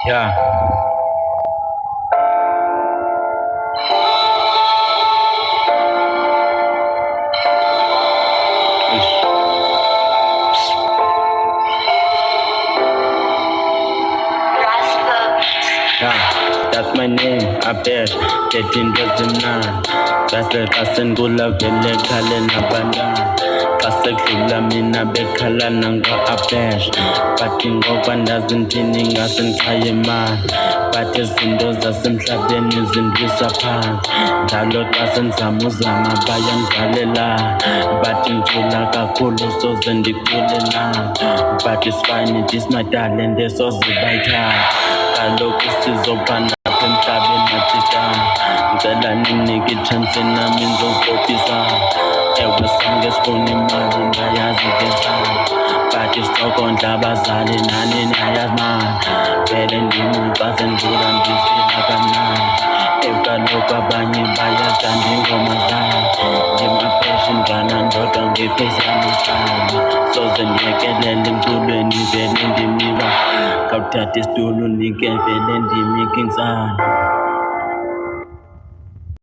Yeah. Yeah, that's my name, Abel, 13 doesn't none. That's the person gula vele kale nabanda. Kasekula mina bekhala nanga Abel. But ngoba ndazinthini ngasenchaye man. But izinto zasemhlabeni zindisa phansi. Njalo xa senzamuzama bayangivalela. But ngicula kakhulu soze ndikhule na. But it's fine, it is my talent, esozibayithatha. Kaloku sizobana apha emhlabeni nathixana. Ngicela ninike itshansi nami ndizozibophisa. Ewe sonke sifuna imali ndayazi ke sana. But isokondla abazali nani niyayazi man. Vele ndim xa sendlula ndizila kamnandi. Kaloku abanye bayathanda iingoma zam. Ndimapesha njana ndodwa ngephezana sami. Soze ndiyekelele emculweni vele ndimiba. Khawuthatha isitulo unike vele ndimike insana.